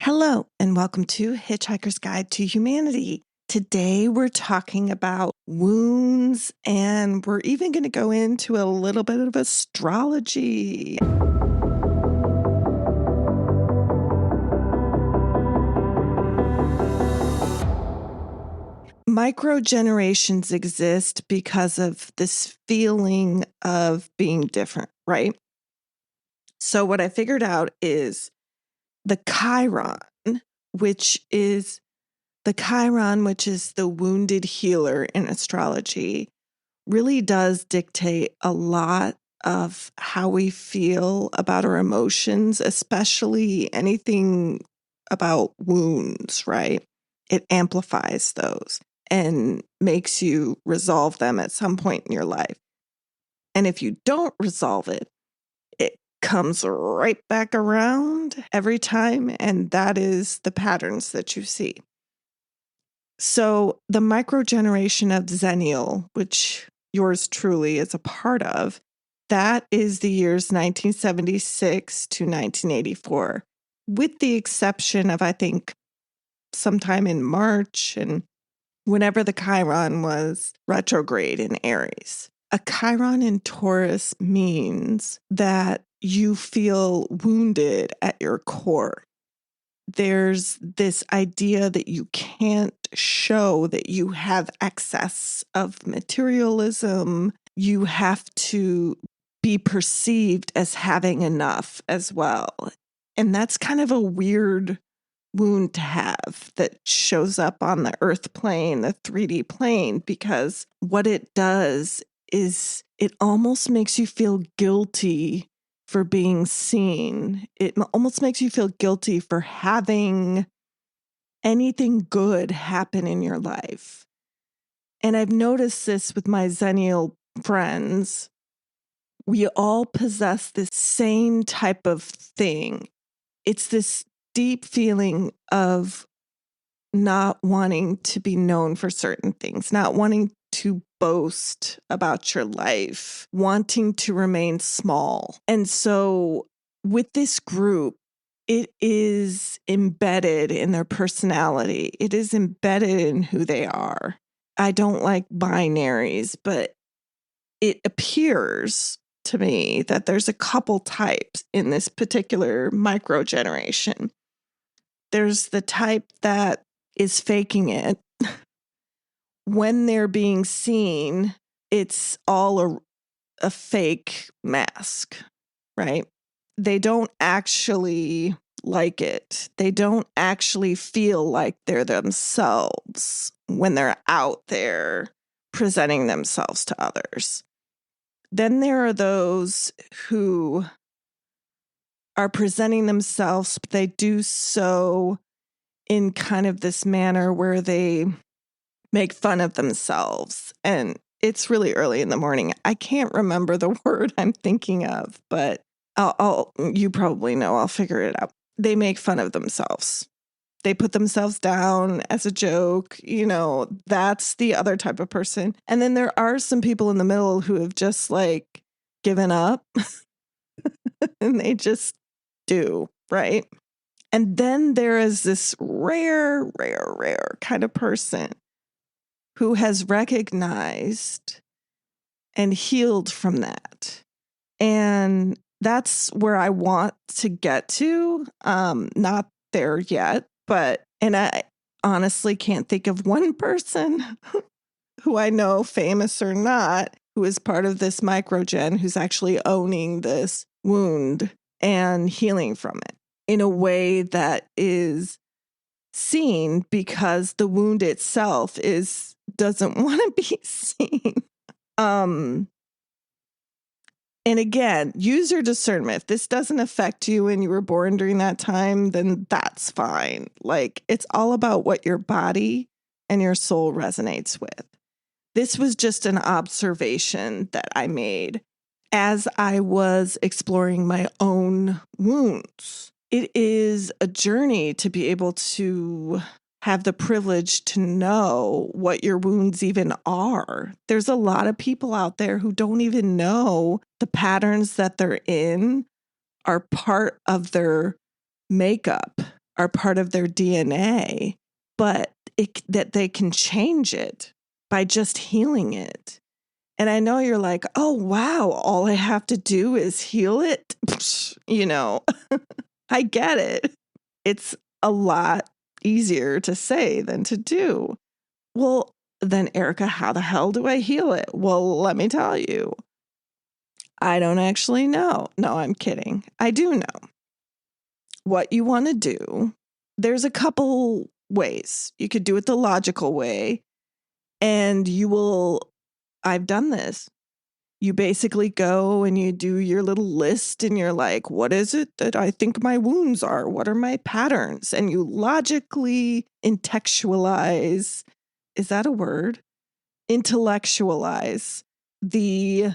Hello, and welcome to Hitchhiker's Guide to Humanity. Today we're talking about wounds, and we're even going to go into a little bit of astrology. Microgenerations exist because of this feeling of being different, right? So what I figured out is the Chiron, which is the wounded healer in astrology, really does dictate a lot of how we feel about our emotions, especially anything about wounds, right? It amplifies those and makes you resolve them at some point in your life. And if you don't resolve it, it comes right back around every time, and that is the patterns that you see. So the microgeneration of Xennial, which yours truly is a part of, that is the years 1976 to 1984, with the exception of, I think, sometime in March and whenever the Chiron was retrograde in Aries. A Chiron in Taurus means that you feel wounded at your core. There's this idea that you can't show that you have excess of materialism. You have to be perceived as having enough as well. And that's kind of a weird wound to have that shows up on the earth plane, the 3D plane, because what it does is it almost makes you feel guilty for being seen. It almost makes you feel guilty for having anything good happen in your life. And I've noticed this with my Xennial friends. We all possess this same type of thing. It's this deep feeling of not wanting to be known for certain things, not wanting to boast about your life, wanting to remain small. And so with this group, it is embedded in their personality. It is embedded in who they are. I don't like binaries, but it appears to me that there's a couple types in this particular microgeneration. There's the type that is faking it. When they're being seen, it's all a fake mask, right? They don't actually like it. They don't actually feel like they're themselves when they're out there presenting themselves to others. Then there are those who are presenting themselves, but they do so in kind of this manner where they make fun of themselves. And it's really early in the morning. I can't remember the word I'm thinking of, but you probably know, I'll figure it out. They make fun of themselves. They put themselves down as a joke. That's the other type of person. And then there are some people in the middle who have just given up and they just do, right? And then there is this rare kind of person who has recognized and healed from that. And that's where I want to get to. Not there yet, and I honestly can't think of one person who I know, famous or not, who is part of this microgen who's actually owning this wound and healing from it in a way that is seen, because the wound itself doesn't want to be seen. And again, use your discernment. If this doesn't affect you and you were born during that time, then that's fine. It's all about what your body and your soul resonates with. This was just an observation that I made as I was exploring my own wounds. It is a journey to be able to have the privilege to know what your wounds even are. There's a lot of people out there who don't even know the patterns that they're in are part of their makeup. are part of their DNA, but that they can change it by just healing it. And I know you're like, oh, wow, all I have to do is heal it. You know, I get it. It's a lot easier to say than to do. Well, then, Erica, how the hell do I heal it? Well, let me tell you. I don't actually know. No, I'm kidding. I do know. What you want to do, there's a couple ways. You could do it the logical way, and I've done this. You basically go and you do your little list and you're like, what is it that I think my wounds are? What are my patterns? And you logically intellectualize. Is that a word? Intellectualize the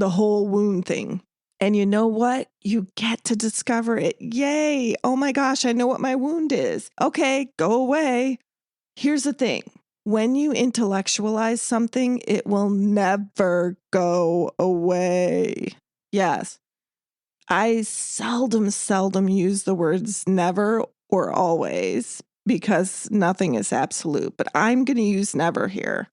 whole wound thing. And you know what? You get to discover it. Yay. Oh my gosh, I know what my wound is. Okay, go away. Here's the thing. When you intellectualize something, it will never go away. Yes. I seldom use the words never or always because nothing is absolute, but I'm going to use never here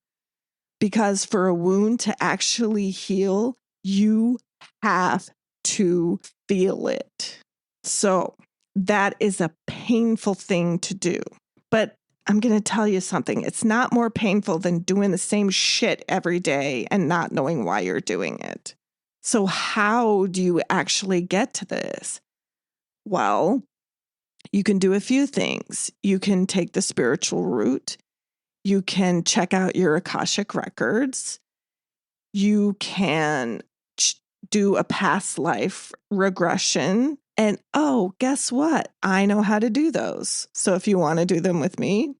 because for a wound to actually heal, you have to feel it. So that is a painful thing to do. But I'm going to tell you something. It's not more painful than doing the same shit every day and not knowing why you're doing it. So how do you actually get to this? Well, you can do a few things. You can take the spiritual route. You can check out your Akashic records. You can do a past life regression. And oh, guess what? I know how to do those. So if you want to do them with me,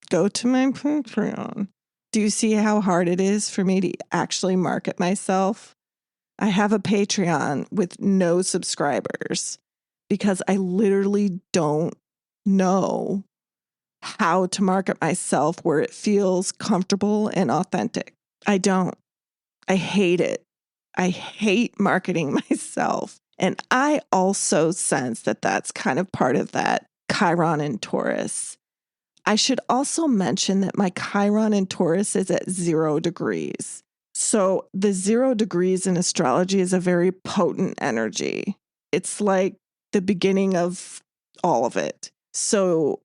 go to my Patreon. Do you see how hard it is for me to actually market myself? I have a Patreon with no subscribers because I literally don't know how to market myself where it feels comfortable and authentic. I don't. I hate it. I hate marketing myself. And I also sense that that's kind of part of that Chiron and Taurus. I should also mention that my Chiron in Taurus is at 0 degrees. So the 0 degrees in astrology is a very potent energy. It's like the beginning of all of it. So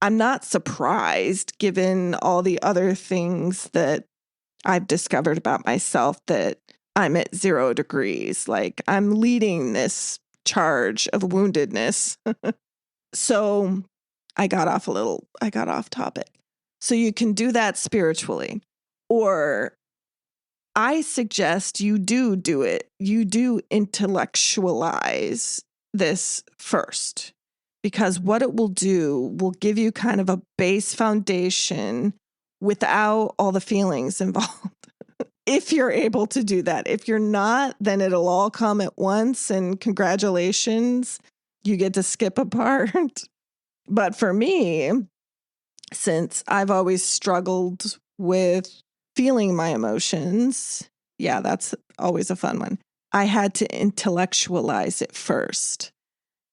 I'm not surprised, given all the other things that I've discovered about myself, that I'm at 0 degrees. Like I'm leading this charge of woundedness. So I got off topic. So you can do that spiritually, or I suggest you do it. You do intellectualize this first, because what it will do will give you kind of a base foundation without all the feelings involved. If you're able to do that. If you're not, then it'll all come at once and congratulations, you get to skip a part. But for me, since I've always struggled with feeling my emotions, yeah, that's always a fun one. I had to intellectualize it first.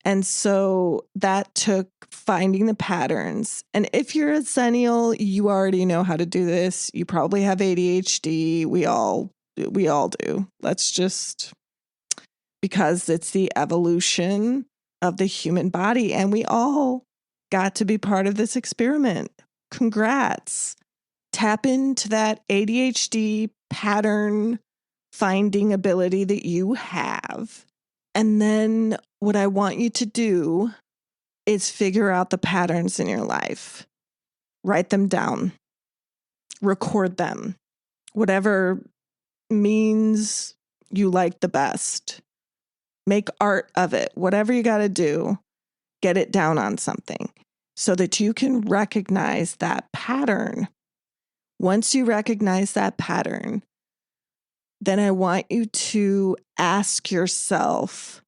And so that took finding the patterns. And if you're a Xennial, you already know how to do this. You probably have ADHD. We all do. Let's just, because it's the evolution of the human body, and we all got to be part of this experiment. Congrats. Tap into that ADHD pattern finding ability that you have. And then what I want you to do is figure out the patterns in your life. Write them down. Record them. Whatever means you like the best. Make art of it. Whatever you got to do, get it down on something so that you can recognize that pattern. Once you recognize that pattern, then I want you to ask yourself,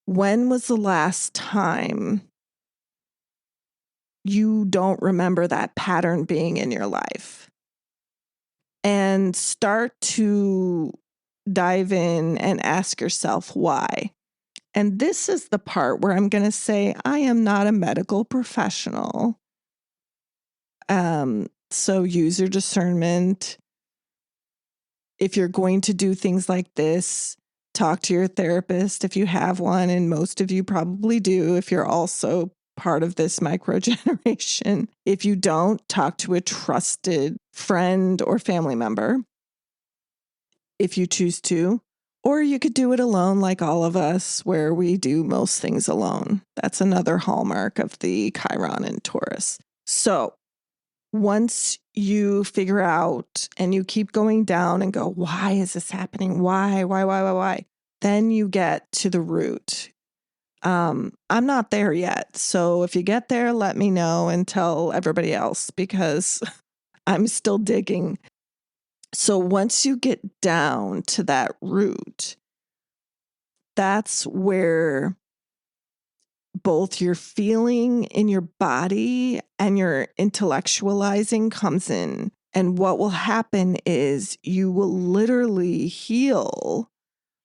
when was the last time you don't remember that pattern being in your life? And start to dive in and ask yourself why. And this is the part where I'm going to say I am not a medical professional. So use your discernment. If you're going to do things like this, talk to your therapist if you have one, and most of you probably do if you're also part of this microgeneration. If you don't, talk to a trusted friend or family member if you choose to. Or you could do it alone like all of us, where we do most things alone. That's another hallmark of the Chiron and Taurus. So once you figure out and you keep going down and go, why is this happening? Why? Then you get to the root. I'm not there yet. So if you get there, let me know and tell everybody else, because I'm still digging. So once you get down to that root, that's where both your feeling in your body and your intellectualizing comes in. And what will happen is you will literally heal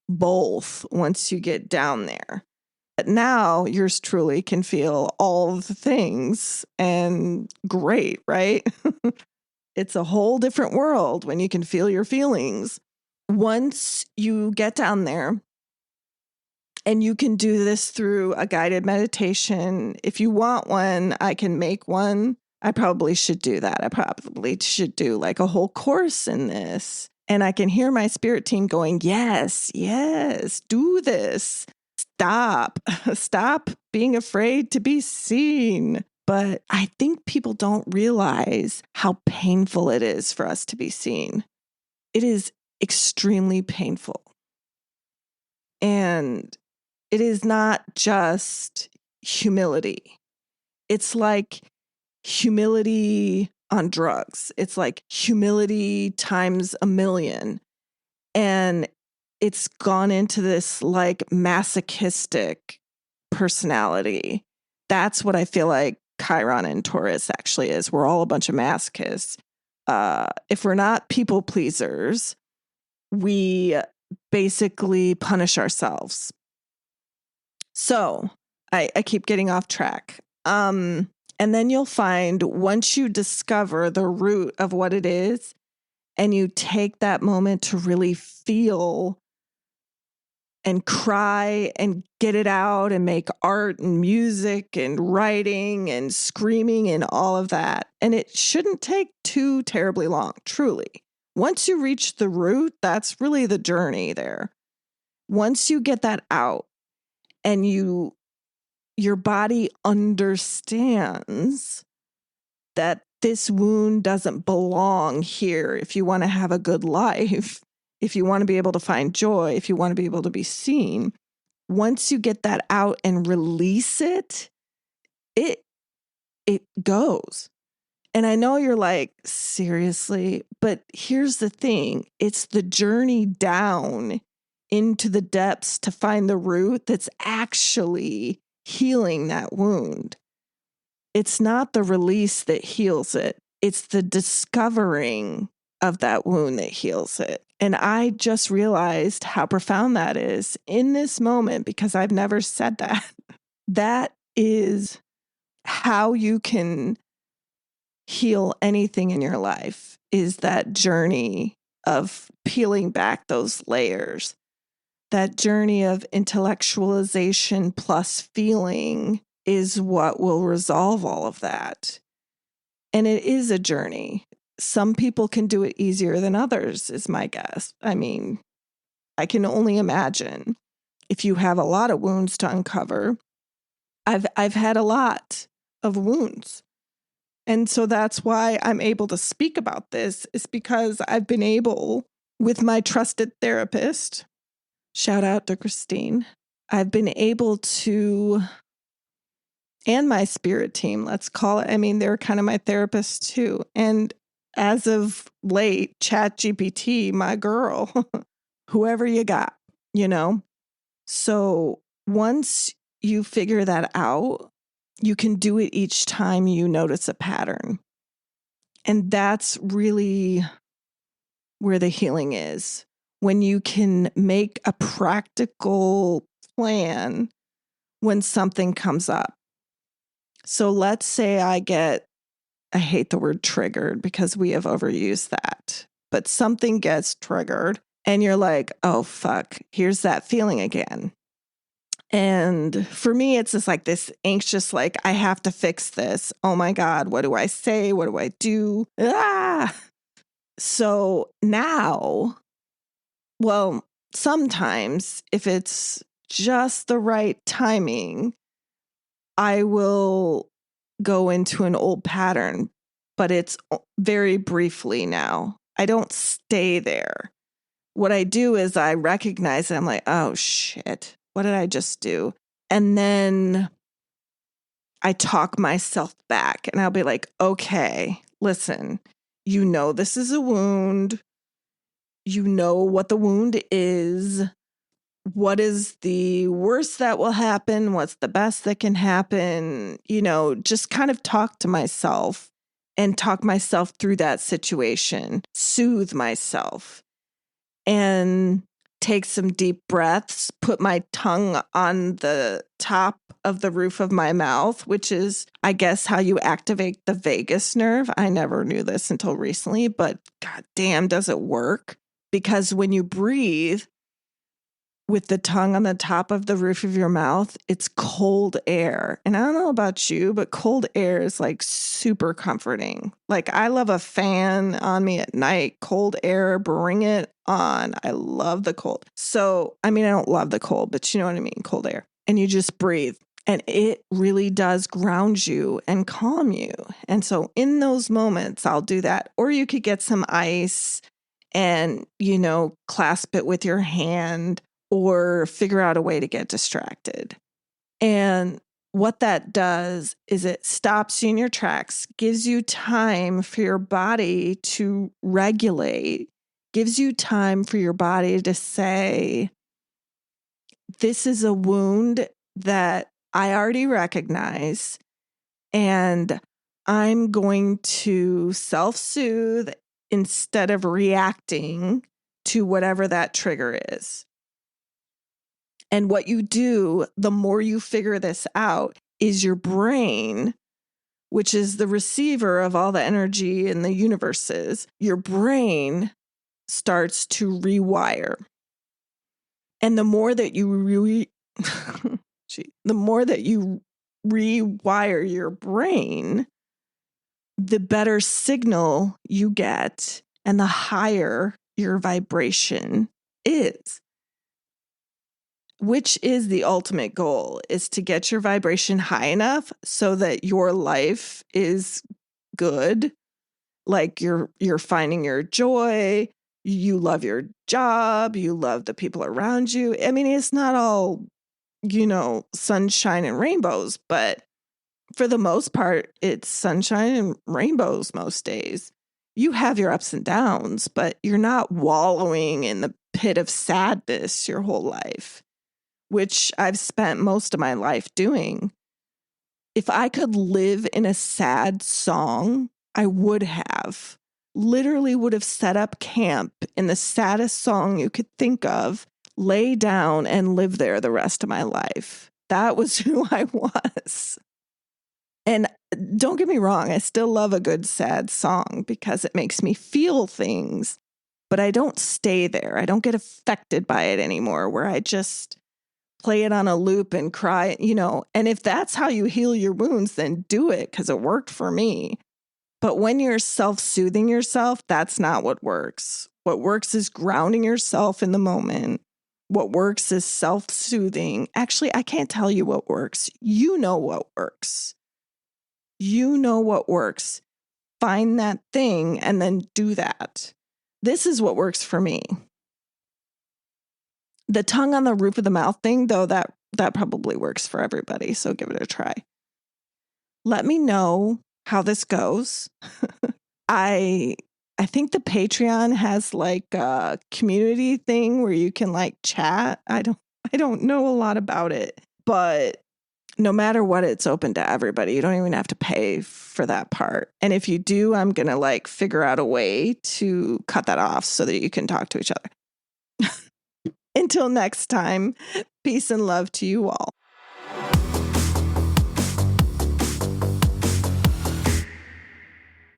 both once you get down there. But now yours truly can feel all the things, and great, right? It's a whole different world when you can feel your feelings. Once you get down there, and you can do this through a guided meditation. If you want one, I can make one. I probably should do that. I probably should do like a whole course in this. And I can hear my spirit team going, yes, do this. Stop being afraid to be seen. But I think people don't realize how painful it is for us to be seen. It is extremely painful. And it is not just humility. It's like humility on drugs. It's like humility times a million. And it's gone into this like masochistic personality. That's what I feel like Chiron and Taurus actually is. We're all a bunch of masochists. If we're not people pleasers, we basically punish ourselves. So I keep getting off track. And then you'll find once you discover the root of what it is, and you take that moment to really feel and cry and get it out and make art and music and writing and screaming and all of that. And it shouldn't take too terribly long, truly. Once you reach the root, that's really the journey there. Once you get that out and your body understands that this wound doesn't belong here if you want to have a good life, if you want to be able to find joy, if you want to be able to be seen. Once you get that out and release it, it goes. And I know you're like, seriously, but here's the thing. It's the journey down into the depths to find the root that's actually healing that wound. It's not the release that heals it. It's the discovering of that wound that heals it. And I just realized how profound that is in this moment, because I've never said that. That is how you can heal anything in your life, is that journey of peeling back those layers, that journey of intellectualization plus feeling is what will resolve all of that. And it is a journey. Some people can do it easier than others, is my guess. I mean, I can only imagine if you have a lot of wounds to uncover. I've had a lot of wounds. And so that's why I'm able to speak about this, is because I've been able, with my trusted therapist, shout out to Christine, I've been able to, and my spirit team, let's call it. I mean, they're kind of my therapists too. And as of late, ChatGPT, my girl, whoever you got, you know? So once you figure that out, you can do it each time you notice a pattern. And that's really where the healing is. When you can make a practical plan when something comes up. So let's say I hate the word triggered because we have overused that, but something gets triggered and you're like, oh, fuck, here's that feeling again. And for me, it's just like this anxious, like, I have to fix this. Oh my God, what do I say? What do I do? Ah! So now, well, sometimes if it's just the right timing, I will go into an old pattern, but it's very briefly now. I don't stay there. What I do is I recognize it. I'm like, oh shit, what did I just do? And then I talk myself back and I'll be like, okay, listen, you know, this is a wound. You know what the wound is. What is the worst that will happen? What's the best that can happen? You know, just kind of talk to myself and talk myself through that situation, soothe myself, and take some deep breaths, put my tongue on the top of the roof of my mouth, which is, I guess, how you activate the vagus nerve. I never knew this until recently, but goddamn, does it work? Because when you breathe with the tongue on the top of the roof of your mouth, it's cold air. And I don't know about you, but cold air is like super comforting. Like, I love a fan on me at night. Cold air, bring it on. I love the cold. So, I mean, I don't love the cold, but you know what I mean? Cold air. And you just breathe. And it really does ground you and calm you. And so in those moments, I'll do that. Or you could get some ice and, you know, clasp it with your hand, or figure out a way to get distracted. And what that does is it stops you in your tracks, gives you time for your body to regulate, gives you time for your body to say, this is a wound that I already recognize, and I'm going to self-soothe instead of reacting to whatever that trigger is. And what you do, the more you figure this out, is your brain, which is the receiver of all the energy in the universes, your brain starts to rewire. And the more that you the more that you rewire your brain, the better signal you get and the higher your vibration is. Which is the ultimate goal, is to get your vibration high enough so that your life is good. Like you're finding your joy, you love your job, you love the people around you. I mean, it's not all, you know, sunshine and rainbows, but for the most part, it's sunshine and rainbows most days. You have your ups and downs, but you're not wallowing in the pit of sadness your whole life, which I've spent most of my life doing. If I could live in a sad song, I would have. Literally would have set up camp in the saddest song you could think of, lay down and live there the rest of my life. That was who I was. And don't get me wrong, I still love a good sad song because it makes me feel things, but I don't stay there. I don't get affected by it anymore, where I just play it on a loop and cry, you know. And if that's how you heal your wounds, then do it, because it worked for me. But when you're self-soothing yourself, that's not what works. What works is grounding yourself in the moment. What works is self-soothing. Actually, I can't tell you what works. You know what works. You know what works. Find that thing and then do that. This is what works for me. The tongue on the roof of the mouth thing, though, that probably works for everybody. So give it a try. Let me know how this goes. I think the Patreon has like a community thing where you can like chat. I don't know a lot about it, but no matter what, it's open to everybody. You don't even have to pay for that part. And if you do, I'm going to like figure out a way to cut that off so that you can talk to each other. Until next time, peace and love to you all.